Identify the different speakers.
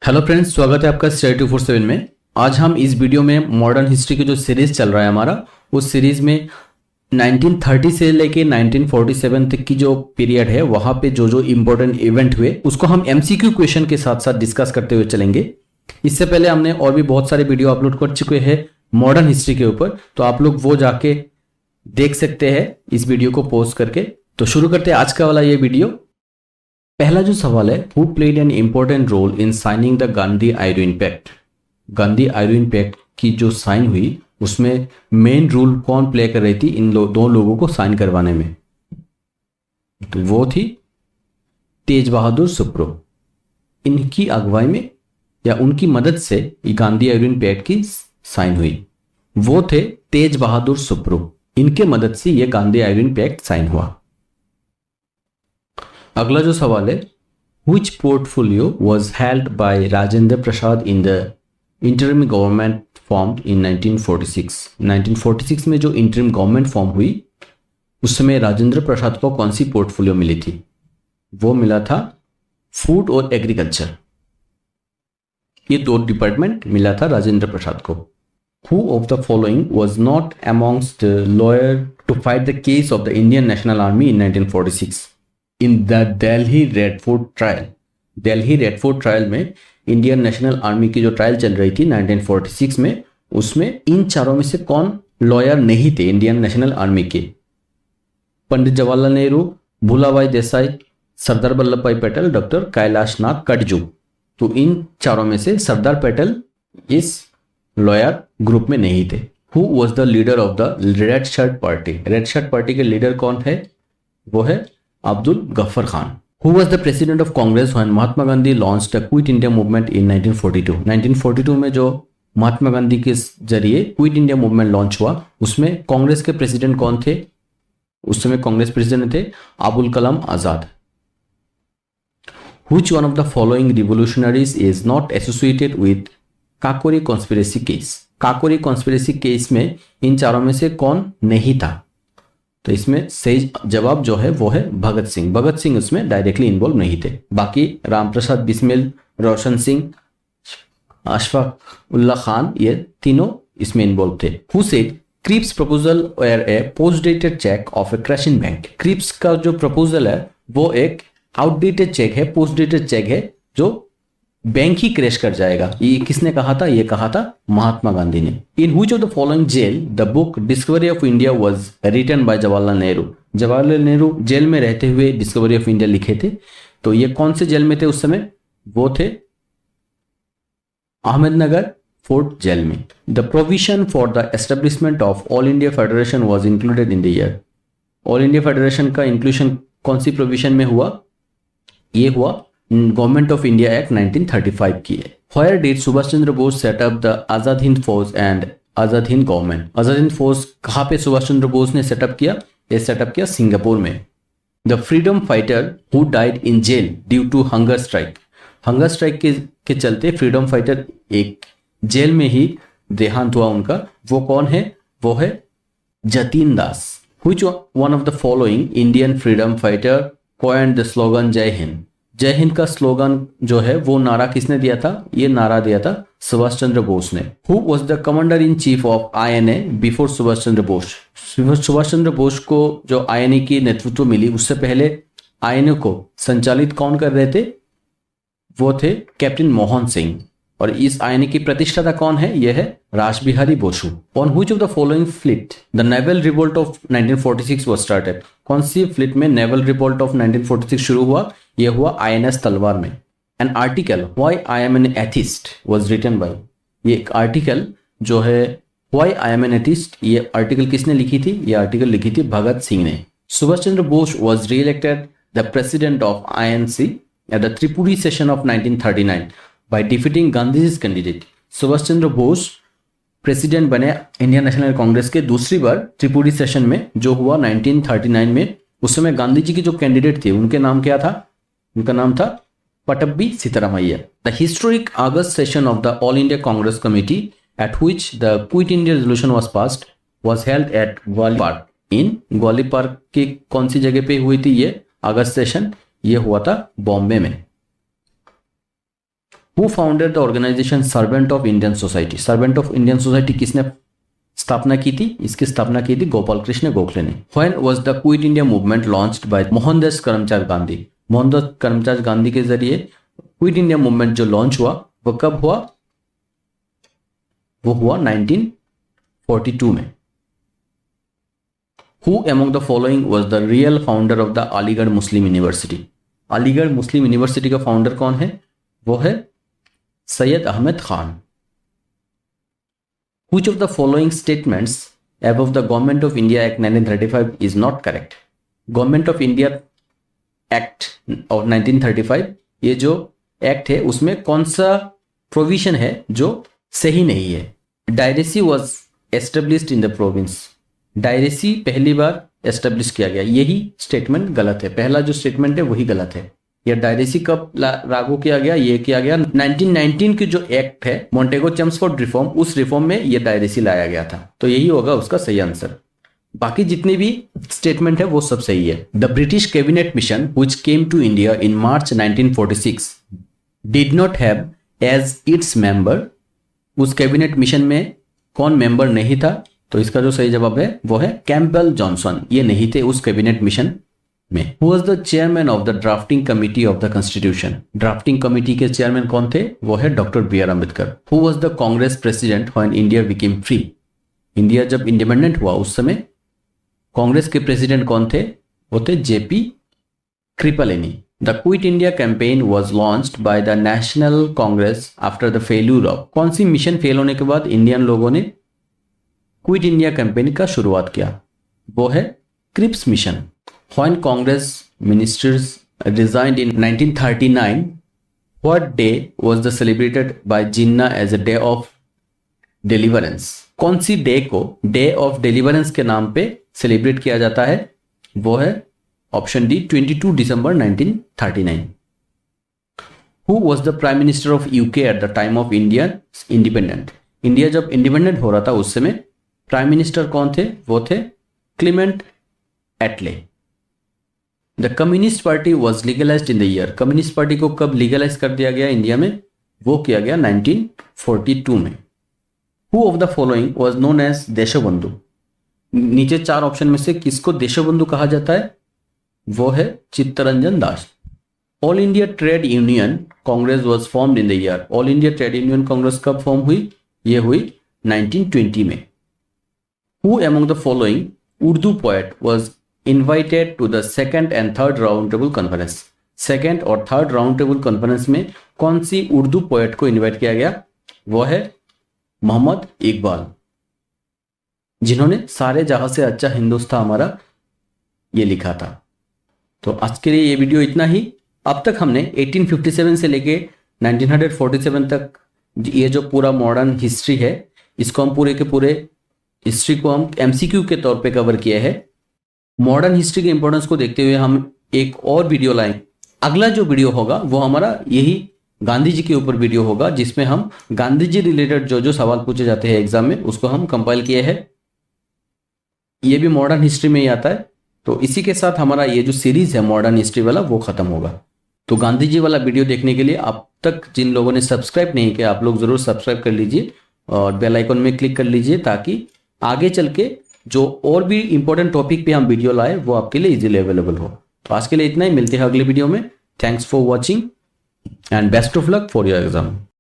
Speaker 1: Hello friends, स्वागत है आपका स्टडी 247 में। आज हम इस वीडियो में मॉडर्न हिस्ट्री की जो सीरीज चल रहा है हमारा, उस सीरीज में 1930 से लेके 1947 तक की जो पीरियड है वहां पे जो जो इम्पोर्टेंट इवेंट हुए उसको हम एमसीक्यू क्वेश्चन के साथ साथ डिस्कस करते हुए चलेंगे। इससे पहले हमने और भी बहुत सारे वीडियो अपलोड कर चुके हैं मॉडर्न हिस्ट्री के ऊपर, तो आप लोग वो जाके देख सकते हैं इस वीडियो को पोस्ट करके। तो शुरू करते हैं आज का वाला ये वीडियो। पहला जो सवाल है, who played an important role in signing the Gandhi Irwin pact. Gandhi Irwin pact की जो साइन हुई उसमें मेन रोल कौन प्ले कर रही थी इन दो लोगों को साइन करवाने में? तो वो थी तेज बहादुर सुप्रो। इनकी अगुवाई में या उनकी मदद से ये गांधी आइरोइन पैक्ट की साइन हुई। वो थे तेज बहादुर सुप्रो, इनके मदद से ये गांधी आइरोइन पैक्ट साइन हुआ। अगला जो सवाल है, which portfolio was held by Rajendra Prasad in the interim government formed in 1946। 1946 में जो interim government फॉर्म हुई उस समय राजेंद्र प्रसाद को कौन सी पोर्टफोलियो मिली थी? वो मिला था फूड और एग्रीकल्चर। ये दो डिपार्टमेंट मिला था राजेंद्र प्रसाद को। Who of the following was not amongst the lawyer to fight the case of the Indian National Army in 1946? In the Delhi red fort trial. Delhi red fort trial में इंडियन नेशनल आर्मी की जो trial चल रही थी 1946 में, उसमें इन चारों में से कौन लॉयर नहीं थे इंडियन नेशनल आर्मी के? पंडित जवाहरलाल नेहरू, भूलाभाई देसाई, सरदार वल्लभ भाई पटेल, डॉक्टर कैलाश नाथ कटजू। तो इन चारों में से सरदार पटेल इस लॉयर ग्रुप में नहीं थे। Who was the leader of the red shirt party. Red shirt party के लीडर कौन है? वो है Abdul Gaffar Khan. Who was the president of Congress when Mahatma Gandhi launched a Quit India movement in 1942? 1942 में जो महात्मा गांधी के जरिए क्विट इंडिया मूवमेंट लॉन्च हुआ उसमें कांग्रेस के प्रेसिडेंट कौन थे? उस समय कांग्रेस प्रेसिडेंट थे Abul Kalam Azad. Which one of the following revolutionaries is not associated with Kakori conspiracy case? Kakori conspiracy case में इन चारों में से कौन नहीं था? तो इसमें सही जवाब जो है वो है भगत सिंह। भगत सिंह उसमें डायरेक्टली इन्वॉल्व नहीं थे। बाकी रामप्रसाद बिस्मिल, रोशन सिंह, अशफाक उल्ला खान, ये तीनों इसमें इन्वॉल्व थे। Who said Cripps proposal were a post dated cheque of a crashing bank. Cripps का जो प्रपोजल है वो एक आउटडेटेड चेक है, पोस्ट डेटेड चेक है जो बैंक ही क्रैश कर जाएगा। ये किसने कहा था? ये कहा था महात्मा गांधी ने। In which of the following jail the book Discovery of India was written by Jawaharlal Nehru. Jawaharlal Nehru jail में रहते हुए डिस्कवरी ऑफ इंडिया लिखे थे। तो ये कौन से जेल में थे उस समय? वो थे अहमदनगर फोर्ट जेल में। The provision for the establishment of all India federation was included in the year. All India federation का इंक्लूजन कौन सी प्रोविजन में हुआ? ये हुआ गवर्नमेंट ऑफ इंडिया एक्ट 1935 की है। Where did Subhash Chandra Bose set up the Azad Hind Fauj and Azad Hind government. Azad Hind Fauj कहाँ पे सुभाष चंद्र बोस ने सेटअप किया? ये सेटअप किया सिंगापुर में। The freedom fighter who died in jail due to hunger strike. Hunger strike के चलते फ्रीडम फाइटर एक जेल में ही देहांत हुआ उनका। वो कौन है? वो है जतीन दास। Which one of the following Indian freedom fighter coined the slogan जय हिंद। जय हिंद का स्लोगन जो है वो नारा किसने दिया था? ये नारा दिया था सुभाष चंद्र बोस ने। Who was the commander in chief of INA before Subhash Chandra Bose. Subhash Chandra Bose को जो INA की नेतृत्व मिली उससे पहले INA को संचालित कौन कर रहे थे? वो थे कैप्टन मोहन सिंह। और इस INA की प्रतिष्ठाता कौन है? यह है Rash Behari Bose. On which of the following fleet the naval revolt of 1946 was started. कौन सी फ्लीट में नेवल रिवोल्ट ऑफ 1946 शुरू हुआ? यह हुआ INS तलवार में। An article why I am an atheist was written by. ये एक आर्टिकल जो है why I am an atheist, ये आर्टिकल किसने लिखी थी? ये आर्टिकल लिखी थी भगत सिंह ने। Subhash Chandra Bose was reelected the president of INC at the Tripuri session of 1939 by defeating Gandhi's candidate। Subhash Chandra Bose president बने इंडियन नेशनल कांग्रेस के दूसरी बार त्रिपुरी सेशन में जो हुआ 1939 में। उस समय गांधी जी की जो कैंडिडेट थे उनके नाम क्या था? उनका नाम था Pattabhi Sitaramayya. The historic August session of the All India Congress Committee at which the Quit India resolution was passed was held at Gwalior park. In Gwalior park की कौन सी जगह पे हुई थी ये अगस्त सेशन? ये हुआ था बॉम्बे में। Who founded the organisation servant of Indian society? Servant of Indian society किसने स्थापना की थी? इसकी स्थापना की थी गोपाल कृष्ण गोखले ने। When was the Quit India movement launched by Mohandas Karamchand Gandhi? Mohandas Karamchand Gandhi के जरिए क्विट इंडिया मूवमेंट जो लॉन्च हुआ वो कब हुआ? वो हुआ 1942 में। Who among the following was the real founder of the Aligarh Muslim university? Aligarh Muslim university का फाउंडर कौन है? वो है Syed Ahmad Khan. Which of the following statements above the Government of India Act 1935 is not correct? Government of India Act of 1935 ये जो act है उसमें कौन सा प्रोविजन है जो सही नहीं है? Dyarchy was established in the province. Dyarchy पहली बार एस्टेब्लिश किया गया, यही स्टेटमेंट गलत है। पहला जो स्टेटमेंट है वही गलत है। यह डायरेसी कब लागू किया गया? ये किया गया 1919 की जो एक्ट है मॉन्टेगो चेम्सफोर्ड रिफॉर्म, उस रिफॉर्म में ये डायरेसी लाया गया था। तो यही होगा उसका सही आंसर। बाकी जितनी भी स्टेटमेंट है वो सब सही है। The British cabinet mission which came to India in March 1946 did not have as its member. उस कैबिनेट मिशन में कौन मेंबर नहीं था? तो इसका जो सही जवाब है वो है कैंपबेल जॉनसन। ये नहीं थे उस कैबिनेट मिशन में। Who was the chairman of the drafting committee of the constitution? Drafting committee के चेयरमैन कौन थे? वो है doctor B R Ambedkar. Who was the Congress president when India became free? India जब इंडिपेंडेंट हुआ उस समय कांग्रेस के प्रेसिडेंट कौन थे? वो थे JP Kripalani. The Quit India campaign was launched by the national Congress after the failure of? कौन सी मिशन फेल होने के बाद इंडियन लोगों ने क्विट इंडिया कैंपेन का शुरुआत किया? वो है Cripps mission. When Congress ministers resigned in 1939 what day was the celebrated by Jinnah as a day of deliverance? कौन सी डे को डे ऑफ डिलीवरेंस के नाम पे सेलिब्रेट किया जाता है? वो है ऑप्शन डी 22 दिसंबर 1939। Who was the prime minister of UK at the time of Indian independent? India जब इंडिपेंडेंट हो रहा था उस समय प्राइम मिनिस्टर कौन थे? वो थे क्लीमेंट एटले। The communist party was legalised in the year? Communist party को कब लीगलाइज कर दिया गया इंडिया में? वो किया गया 1942 में। Who of the following was known as Deshbandhu? नीचे चार ऑप्शन में से किसको देशबंधु कहा जाता है? वो है Chittaranjan Das. All India Trade Union Congress was formed in the year? All India Trade Union Congress कब फॉर्म हुई? ये हुई 1920 में। Who among the following Urdu poet was invited to the second and third round table conference? Second और third round table conference में कौन सी Urdu poet को invite किया गया? वो है मोहम्मद इकबाल, जिन्होंने सारे जहां से अच्छा हिंदुस्तान हमारा ये लिखा था। तो आज के लिए ये वीडियो इतना ही। अब तक हमने 1857 से लेके 1947 तक ये जो पूरा मॉडर्न हिस्ट्री है इसको हम पूरे के पूरे हिस्ट्री को हम एमसीक्यू के तौर पे कवर किया है। मॉडर्न हिस्ट्री के इंपॉर्टेंस को देखते हुए हम एक और वीडियो लाएंगे। अगला जो वीडियो होगा वो हमारा यही गांधी जी के ऊपर वीडियो होगा, जिसमें हम गांधी जी रिलेटेड जो जो सवाल पूछे जाते हैं एग्जाम में उसको हम कंपाइल किए हैं। ये भी मॉडर्न हिस्ट्री में ही आता है। तो इसी के साथ हमारा ये जो सीरीज है मॉडर्न हिस्ट्री वाला वो खत्म होगा। तो गांधी जी वाला वीडियो देखने के लिए अब तक जिन लोगों ने सब्सक्राइब नहीं किया आप लोग जरूर सब्सक्राइब कर लीजिए और बेल आइकन में क्लिक कर लीजिए, ताकि आगे चल के जो और भी इंपॉर्टेंट टॉपिक पे हम वीडियो लाए वो आपके लिए इजीली अवेलेबल हो। तो आज के लिए इतना ही, मिलते हैं अगले वीडियो में। Thanks for watching and best of luck for your exam.